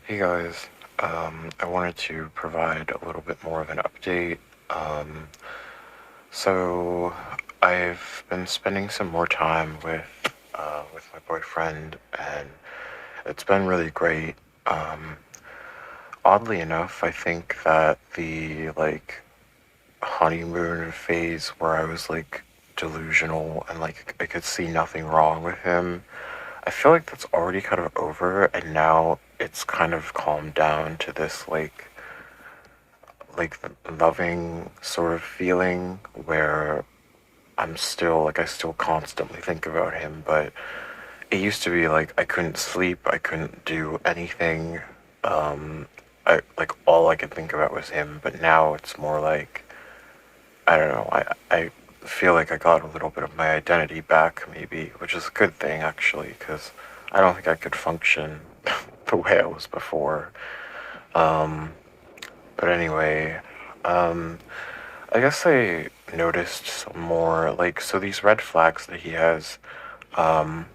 Hey guys, I wanted to provide a little bit more of an update. Um, so I've been spending some more time with my boyfriend, and it's been really great. Um, Oddly enough, I think that the honeymoon phase where I was delusional and I could see nothing wrong with him, I feel like that's already kind of over, and now it's kind of calmed down to this like loving sort of feeling where I still constantly think about him, but it used to be like I couldn't sleep, I couldn't do anything. Um, all I could think about was him, but now it's more like I don't know. I feel like I got a little bit of my identity back, maybe, which is a good thing actually, because I don't think I could function the way I was before. Um, but anyway, um, I guess I noticed some more, so these red flags that he has, um,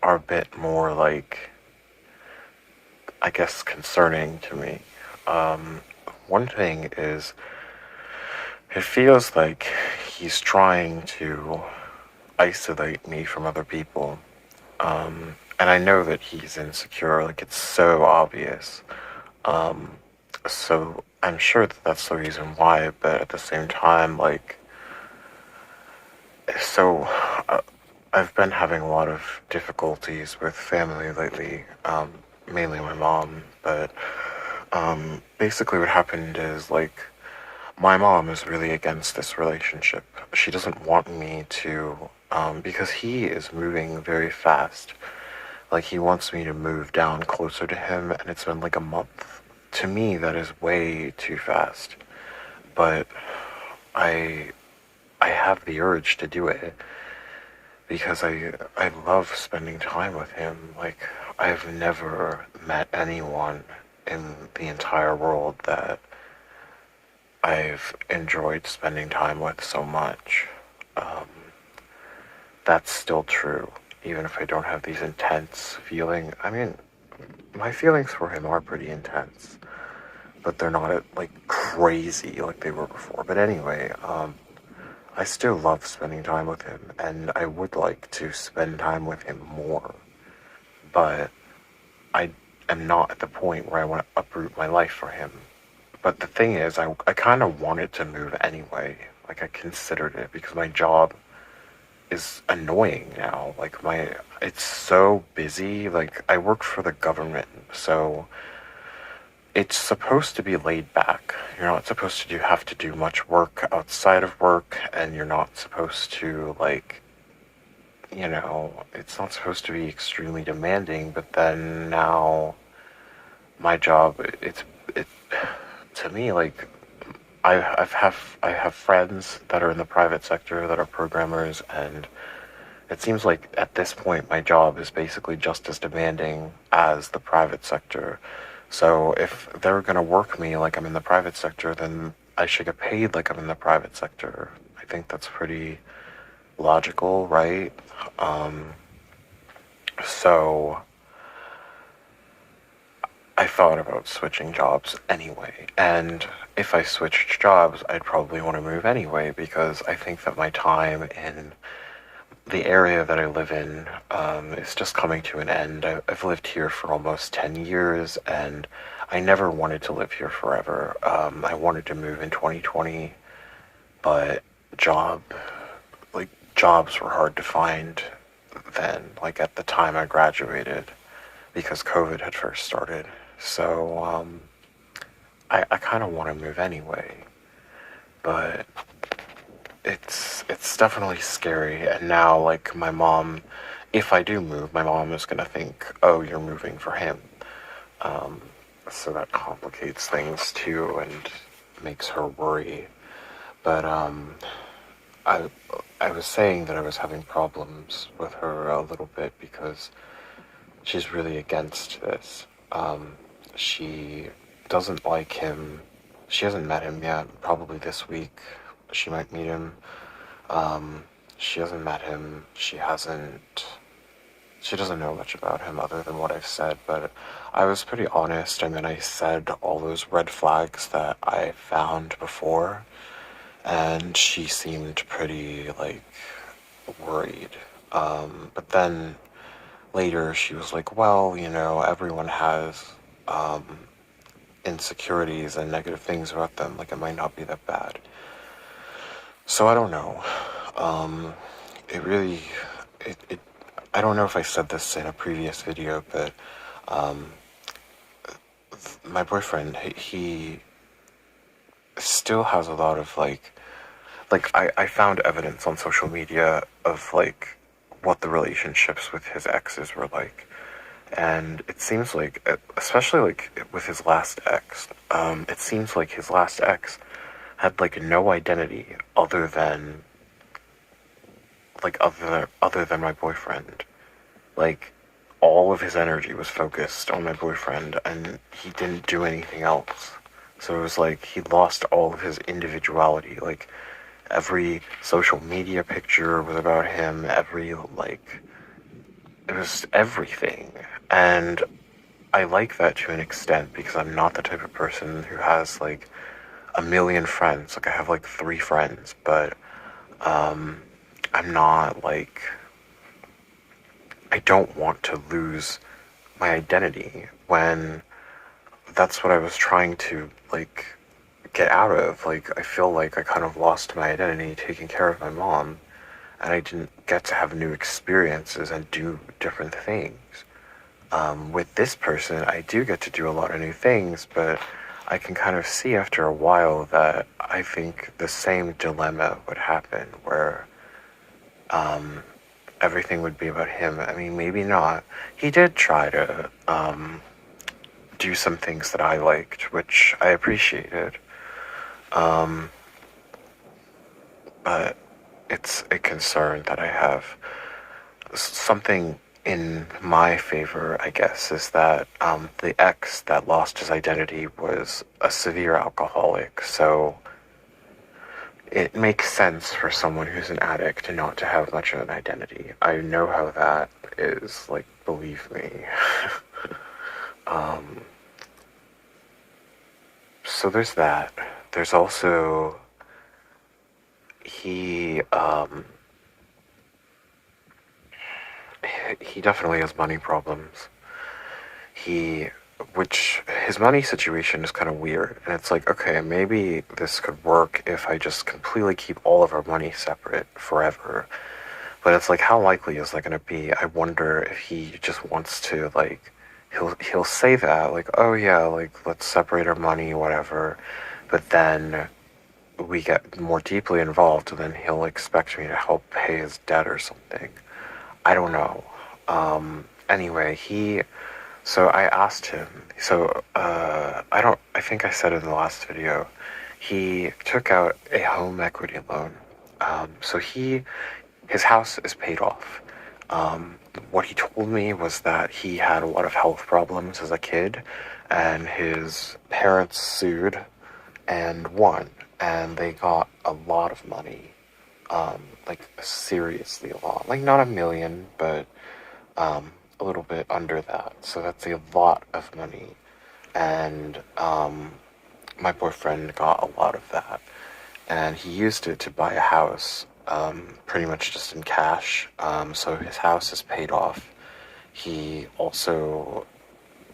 are a bit more, I guess, concerning to me. Um, One thing is, it feels like he's trying to isolate me from other people. And I know that he's insecure, like, it's so obvious. Um, so I'm sure that that's the reason why, but at the same time, so uh, I've been having a lot of difficulties with family lately, mainly my mom, but basically what happened is my mom is really against this relationship. She doesn't want me to, because he is moving very fast. Like he wants me to move down closer to him, and it's been like a month. To me, that is way too fast. But I I have the urge to do it because I love spending time with him. Like I've never met anyone in the entire world that I've enjoyed spending time with so much. Um, that's still true, even if I don't have these intense feeling. I mean, my feelings for him are pretty intense, but they're not crazy like they were before. But anyway, I still love spending time with him, and I would like to spend time with him more, but I am not at the point where I want to uproot my life for him. But the thing is, I kind of wanted to move anyway. Like, I considered it because my job is annoying now. It's so busy. Like, I work for the government, so it's supposed to be laid back. You're not supposed to have to do much work outside of work, and you're not supposed to it's not supposed to be extremely demanding. But then now, my job, it to me I have friends that are in the private sector that are programmers, and it seems like at this point my job is basically just as demanding as the private sector. So if they're gonna work me like I'm in the private sector, then I should get paid like I'm in the private sector. I think that's pretty logical, right? Um, so I thought about switching jobs anyway, and if I switched jobs, I'd probably want to move anyway because I think that my time in the area that I live in is just coming to an end. I've lived here for almost 10 years, and I never wanted to live here forever. I wanted to move in 2020, but job, jobs were hard to find then, like at the time I graduated, because COVID had first started. So, I kind of want to move anyway, but it's definitely scary. And now, like, my mom, if I do move, my mom is gonna think, oh, you're moving for him. Um, so that complicates things too and makes her worry. But I I was saying that I was having problems with her a little bit because she's really against this. She doesn't like him. She hasn't met him yet. Probably this week she might meet him. She hasn't met him. She doesn't know much about him other than what I've said, but I was pretty honest. I mean, I said all those red flags that I found before, and she seemed pretty, like, worried. But then later she was like, well, everyone has insecurities and negative things about them. Like, it might not be that bad. So I don't know. Um, it really, it I don't know if I said this in a previous video, but um, my boyfriend, he still has a lot of I found evidence on social media of like what the relationships with his exes were like. And it seems like, especially like with his last ex, it seems like his last ex had like no identity other than my boyfriend. Like, all of his energy was focused on my boyfriend, and he didn't do anything else. So it was like he lost all of his individuality. Like, every social media picture was about him. It was everything. And I like that to an extent because I'm not the type of person who has like a million friends. Like, I have like 3 friends, but I'm not like, I don't want to lose my identity when that's what I was trying to like get out of. Like, I feel like I kind of lost my identity taking care of my mom, and I didn't get to have new experiences and do different things. With this person, I do get to do a lot of new things, but I can kind of see after a while that I think the same dilemma would happen where everything would be about him. I mean, maybe not. He did try to do some things that I liked, which I appreciated. Um, but it's a concern that I have. Something in my favor, I guess, is that the ex that lost his identity was a severe alcoholic, so it makes sense for someone who's an addict not to have much of an identity. I know how that is, like, believe me. um, so there's that. There's also, he, he definitely has money problems. Which his money situation is kind of weird. And it's like, okay, maybe this could work if I just completely keep all of our money separate forever. But it's like, how likely is that going to be? I wonder if he just wants to, like, he'll say that, like, oh yeah, like, let's separate our money, whatever. But then we get more deeply involved, and then he'll expect me to help pay his debt or something. I don't know. Anyway, so I asked him, I think I said in the last video, he took out a home equity loan. So his house is paid off. What he told me was that he had a lot of health problems as a kid, and his parents sued and won, and they got a lot of money. Like, seriously a lot. Like, not a million, but a little bit under that. So that's a lot of money. And my boyfriend got a lot of that. And he used it to buy a house, pretty much just in cash. So his house is paid off. He also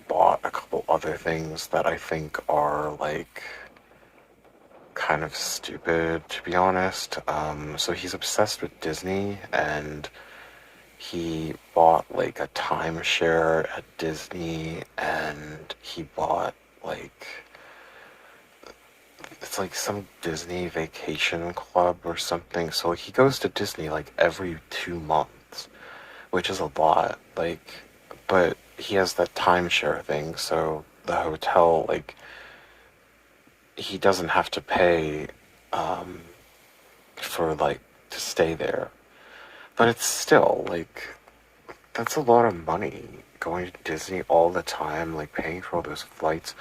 bought a couple other things that I think are, like, kind of stupid, to be honest. So he's obsessed with Disney, and he bought like a timeshare at Disney, and he bought like, it's like some Disney vacation club or something. So he goes to Disney like every 2 months, which is a lot. Like, but he has that timeshare thing, so the hotel, like, he doesn't have to pay for like to stay there. But it's still like, that's a lot of money going to Disney all the time, like paying for all those flights.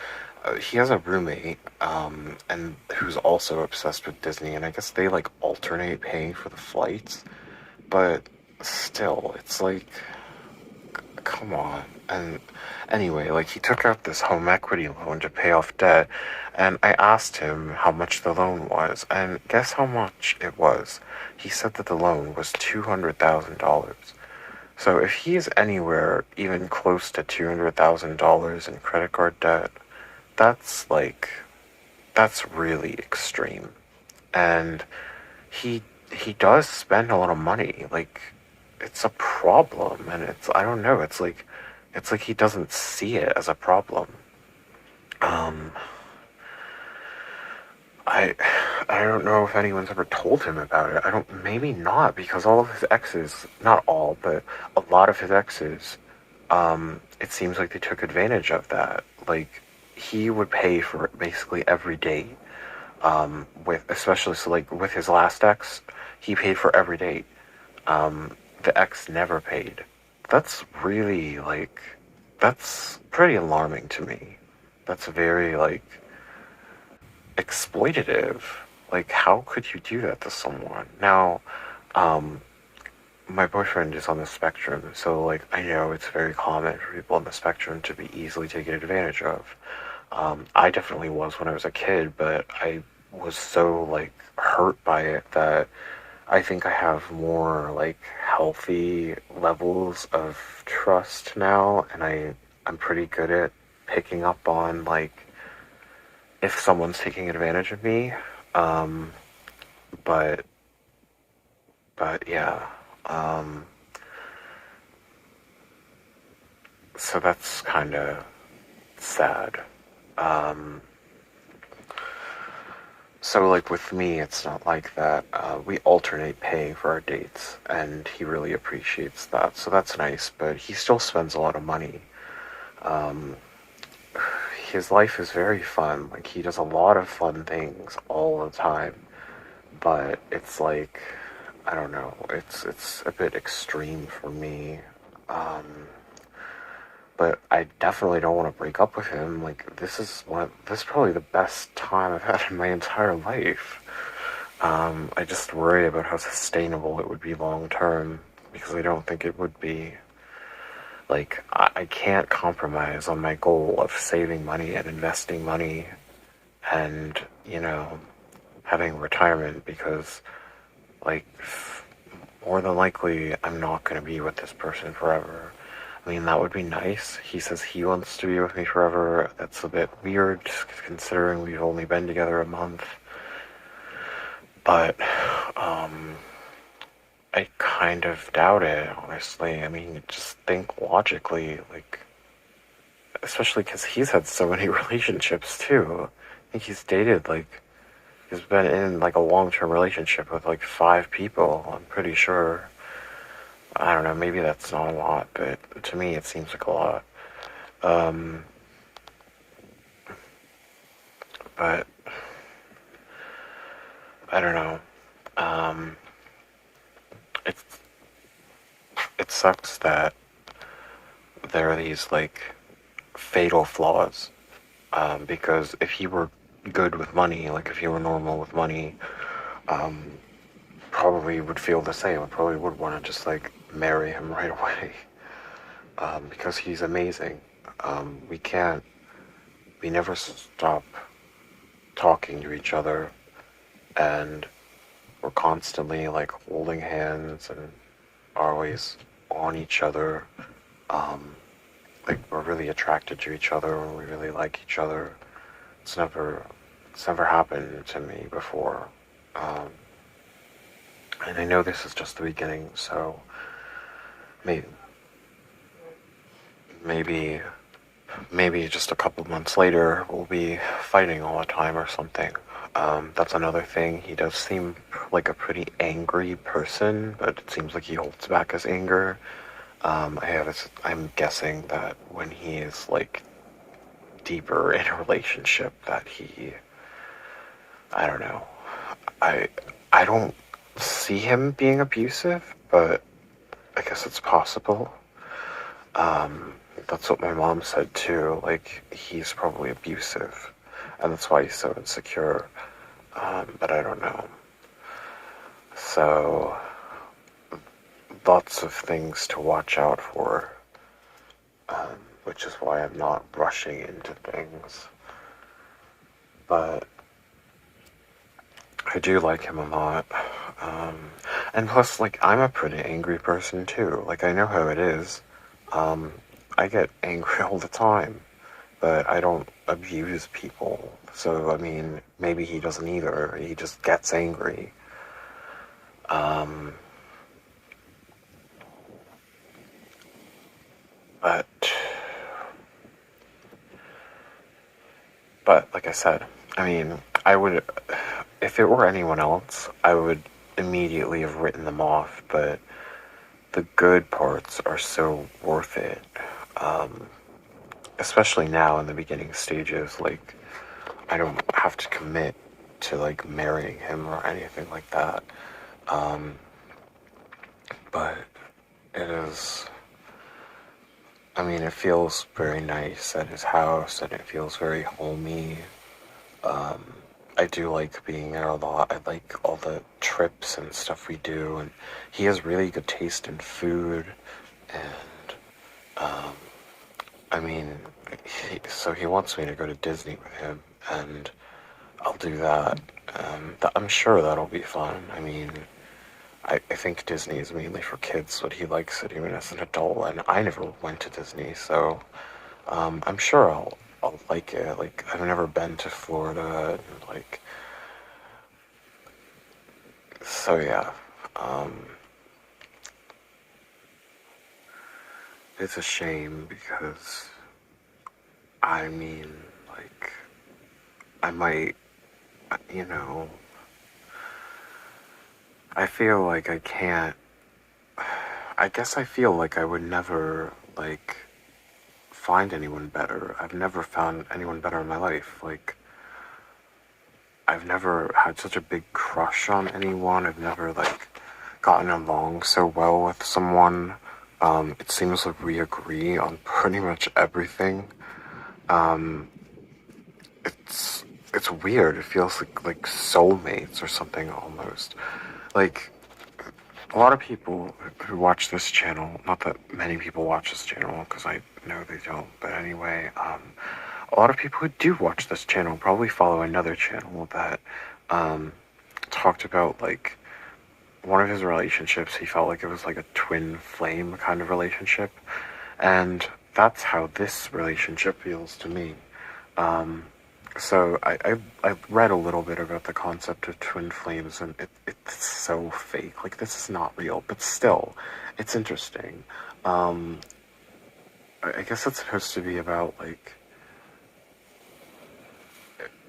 He has a roommate, and who's also obsessed with Disney, and I guess they like alternate paying for the flights. But still, it's like, come on. Anyway, like he took out this home equity loan to pay off debt, and I asked him how much the loan was, and guess how much it was? He said that the loan was $200,000. So if he's anywhere even close to $200,000 in credit card debt, that's like that's really extreme. And he he does spend a lot of money. Like it's a problem, and I don't know, it's like he doesn't see it as a problem. Um I I don't know if anyone's ever told him about it. I don't maybe not because all of his exes, not all, but a lot of his exes, it seems like they took advantage of that. Like he would pay for basically every date. With especially so like with his last ex, he paid for every date. The ex never paid. That's really like that's pretty alarming to me. That's very like exploitative. Like how could you do that to someone? Now, um, my boyfriend is on the spectrum, so like I know it's very common for people on the spectrum to be easily taken advantage of. I definitely was when I was a kid, but I was so like hurt by it that I think I have more like healthy levels of trust now, and I'm pretty good at picking up on like if someone's taking advantage of me. Um, but yeah. Um, so that's kind of sad. Um, so like with me, it's not like that. We alternate paying for our dates, and he really appreciates that. So that's nice. But he still spends a lot of money. Um, his life is very fun. Like he does a lot of fun things all the time. But it's like I don't know. It's a bit extreme for me. Um, but I definitely don't want to break up with him. Like this is probably the best time I've had in my entire life. I just worry about how sustainable it would be long term because I don't think it would be. Like I can't compromise on my goal of saving money and investing money and having retirement because like more than likely I'm not going to be with this person forever. I mean, that would be nice. He says he wants to be with me forever. That's a bit weird considering we've only been together a month. But I kind of doubt it, honestly. I mean, just think logically, like, especially because he's had so many relationships too. I think he's been in like a long-term relationship with like 5 people, I'm pretty sure. I don't know, maybe that's not a lot, but to me it seems like a lot. Um, but I don't know. Um, it it sucks that there are these like fatal flaws. Because if he were good with money, like if he were normal with money, um, probably would feel the same. I probably would want to just like marry him right away. Because he's amazing. We can't. We never stop talking to each other, and we're constantly like holding hands and always on each other. Um, like we're really attracted to each other and we really like each other. It's never it's never happened to me before. Um, and I know this is just the beginning, so maybe maybe maybe just a couple months later we'll be fighting all the time or something. That's another thing. He does seem like a pretty angry person, but it seems like he holds back his anger. I'm guessing that when he is like deeper in a relationship, that I don't know. I, I don't see him being abusive, but I guess it's possible. Um, that's what my mom said too. Like he's probably abusive, and that's why he's so insecure. But I don't know. So lots of things to watch out for. Um, which is why I'm not rushing into things. But I do like him a lot. Um, and plus, like, I'm a pretty angry person too. Like, I know how it is. Um, I get angry all the time, but I don't abuse people. So, I mean, maybe he doesn't either. He just gets angry. Um, but, like I said, I mean, I would, if it were anyone else, I would immediately have written them off, but the good parts are so worth it. Um, Especially now in the beginning stages, like, I don't have to commit to, like, marrying him or anything like that. Um, but it is, I mean, it feels very nice at his house, and it feels very homey. Um, I do like being there a lot. I like all the trips and stuff we do, and he has really good taste in food, and, um, I mean, so he wants me to go to Disney with him, and I'll do that. I'm sure that'll be fun. I mean, I think Disney is mainly for kids, but he likes it even as an adult, and I never went to Disney, so I'm sure I'll like it. Like, I've never been to Florida, and, like, so yeah. Um, it's a shame because, I mean, like, I might, you know, I feel like I can't. I guess I feel like I would never, like, find anyone better. I've never found anyone better in my life. Like, I've never had such a big crush on anyone. I've never, like, gotten along so well with someone. It seems like we agree on pretty much everything. Um, it's it's weird. It feels like soulmates or something almost. Like, a lot of people who watch this channel, not that many people watch this channel, because I know they don't, but anyway, a lot of people who do watch this channel probably follow another channel that um, talked about, like, one of his relationships. He felt like it was like a twin flame kind of relationship, and that's how this relationship feels to me. Um, so I read a little bit about the concept of twin flames, and it's so fake. Like, this is not real, but still, it's interesting. Um, I guess it's supposed to be about, like,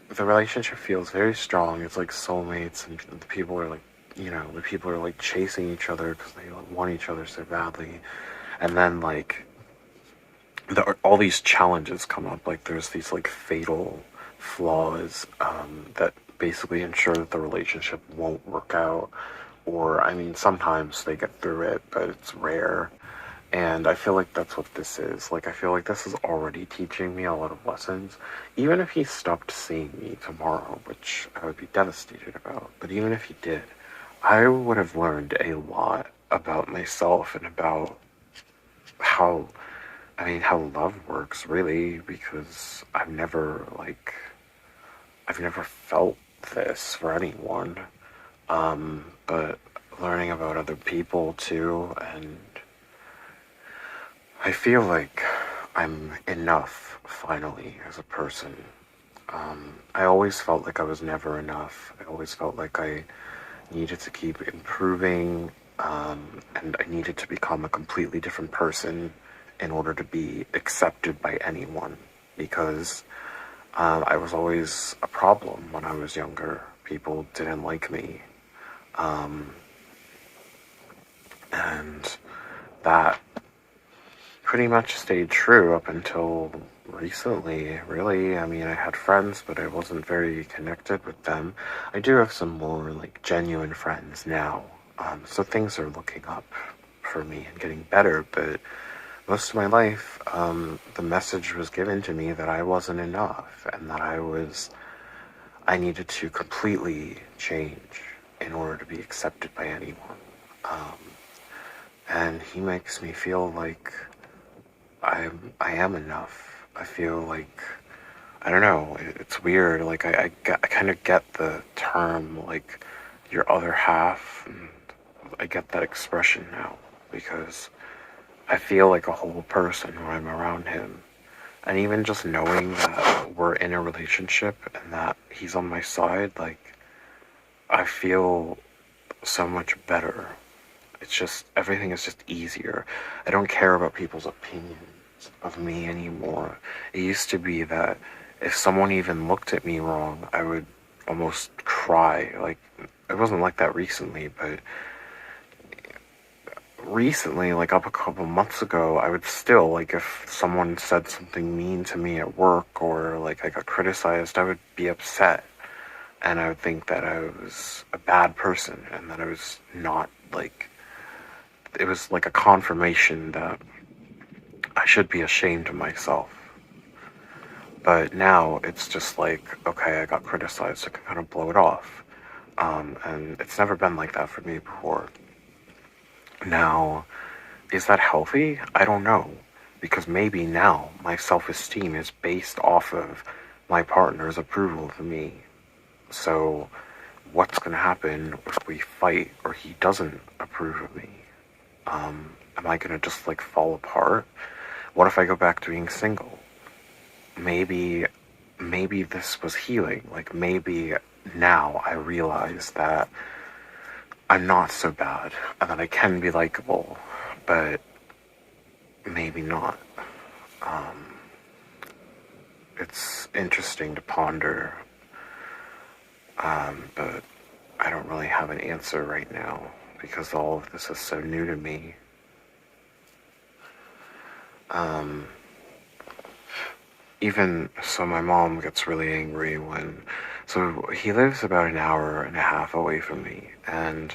the relationship feels very strong. It's like soulmates, and the people are like, the people are like chasing each other because they like, want each other so badly, and then, like, all these challenges come up. Like, there's these, like, fatal flaws that basically ensure that the relationship won't work out. Or, I mean, sometimes they get through it, but it's rare. And I feel like that's what this is. Like, I feel like this is already teaching me a lot of lessons. Even if he stopped seeing me tomorrow, which I would be devastated about, but even if he did, I would have learned a lot about myself and about how, I mean, how love works, really, because I've never felt this for anyone. But learning about other people too, and I feel like I'm enough, finally, as a person. I always felt like I was never enough. I always felt like I needed to keep improving, and I needed to become a completely different person in order to be accepted by anyone, because I was always a problem when I was younger. People didn't like me, and that pretty much stayed true up until recently, really. I mean, I had friends, but I wasn't very connected with them. I do have some more, like, genuine friends now, so things are looking up for me and getting better, but most of my life, the message was given to me that I wasn't enough, and that I needed to completely change in order to be accepted by anyone. And he makes me feel like I am enough. I feel like, I don't know, it's weird. Like I kind of get the term like your other half, and I get that expression now because I feel like a whole person when I'm around him. And even just knowing that we're in a relationship and that he's on my side, like, I feel so much better. It's just, everything is just easier. I don't care about people's opinions of me anymore. It used to be that if someone even looked at me wrong, I would almost cry. Like, it wasn't like that recently, but recently, like up a couple months ago, I would still, like, if someone said something mean to me at work or like I got criticized, I would be upset. And I would think that I was a bad person and that I was not, like, it was like a confirmation that I should be ashamed of myself. But now it's just like, okay, I got criticized, I can kind of blow it off. And it's never been like that for me before. Now, is that healthy? I don't know. Because maybe now my self esteem is based off of my partner's approval of me. So, what's going to happen if we fight or he doesn't approve of me? Am I going to just like fall apart? What if I go back to being single? Maybe, maybe this was healing. Like maybe now I realize that I'm not so bad and that I can be likable, but maybe not. Um, it's interesting to ponder, but I don't really have an answer right now because all of this is so new to me. Um, Even so, my mom gets really angry when. So he lives about an hour and a half away from me, and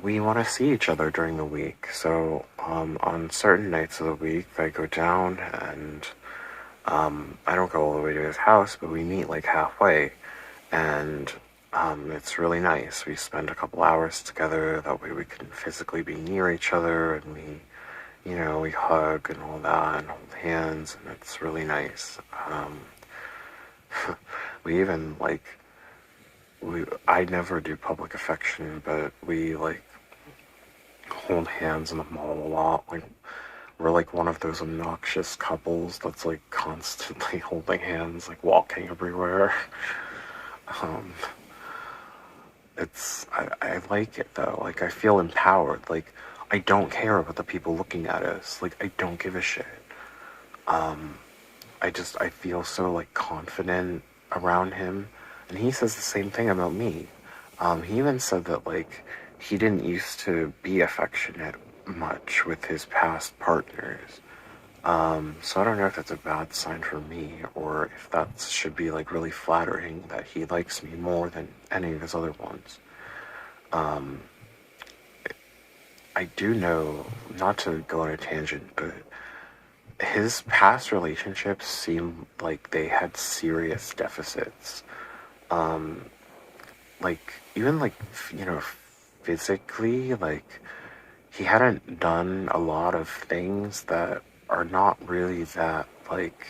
we want to see each other during the week. So on certain nights of the week, I go down and I don't go all the way to his house, but we meet like halfway, and it's really nice. We spend a couple hours together. That way, we can physically be near each other, and we hug and all that, and hold hands, and it's really nice. We even like I never do public affection, but we like hold hands in the mall a lot. Like we're like one of those obnoxious couples that's like constantly holding hands, like walking everywhere. Um, I like it though. Like I feel empowered. Like I don't care about the people looking at us. Like I don't give a shit. Um, I feel so like confident around him, and he says the same thing about me. He even said that like he didn't used to be affectionate much with his past partners. So I don't know if that's a bad sign for me or if that should be like really flattering that he likes me more than any of his other ones. Um, I do know, not to go on a tangent, but his past relationships seem like they had serious deficits. Um, like even like physically, like he hadn't done a lot of things that are not really that like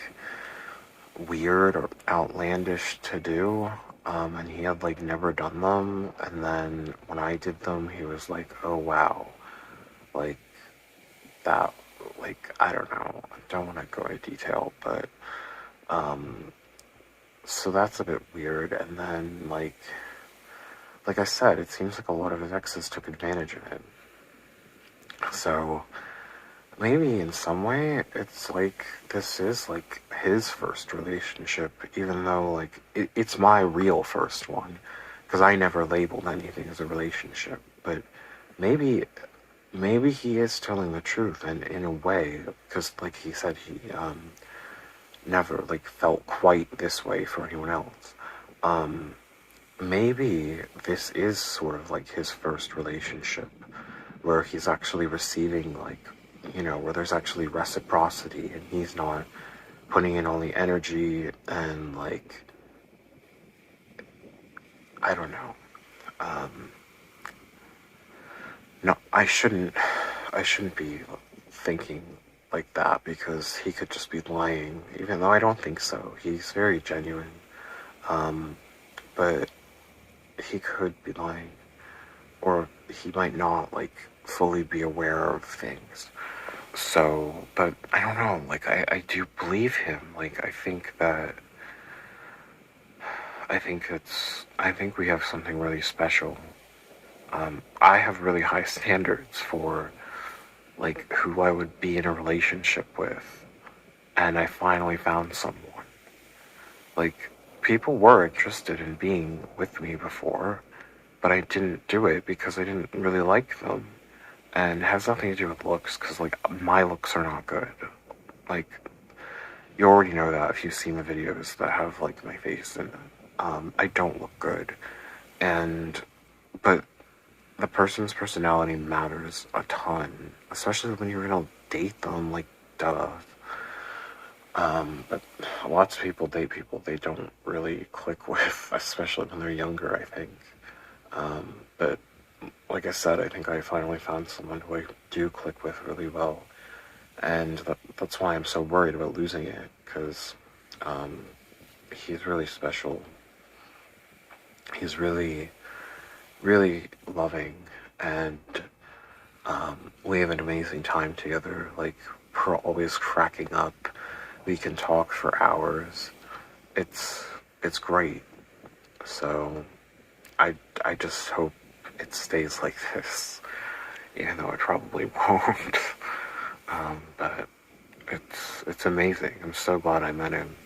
weird or outlandish to do. And he had like never done them, and then when I did them, he was like, "Oh wow, like that." Like I don't know, I don't want to go into detail, but um, so that's a bit weird. And then like I said, it seems like a lot of his exes took advantage of him. So maybe in some way, it's like this is like his first relationship, even though like it's my real first one, because I never labeled anything as a relationship. But maybe, maybe he is telling the truth, and in a way, because like he said, he never like felt quite this way for anyone else. Um, Maybe this is sort of like his first relationship where he's actually receiving like where there's actually reciprocity and he's not putting in all the energy and like I don't know. um no, I shouldn't be thinking like that because he could just be lying, even though I don't think so. He's very genuine. But he could be lying. Or he might not, like, fully be aware of things. So, but I don't know, like, I do believe him. Like, I think we have something really special. I have really high standards for, like, who I would be in a relationship with. And I finally found someone. Like, people were interested in being with me before, but I didn't do it because I didn't really like them. And it has nothing to do with looks, because, like, my looks are not good. Like, you already know that if you've seen the videos that have, like, my face in them. I don't look good. But the person's personality matters a ton, especially when you're gonna date them, like, duh. But lots of people date people they don't really click with, especially when they're younger, I think. But like I said, I think I finally found someone who I do click with really well. And that's why I'm so worried about losing it, because he's really special. He's really, really loving, and we have an amazing time together. Like, we're always cracking up. We can talk for hours. It's great. So I just hope it stays like this, even though it probably won't. But it's amazing. I'm so glad I met him.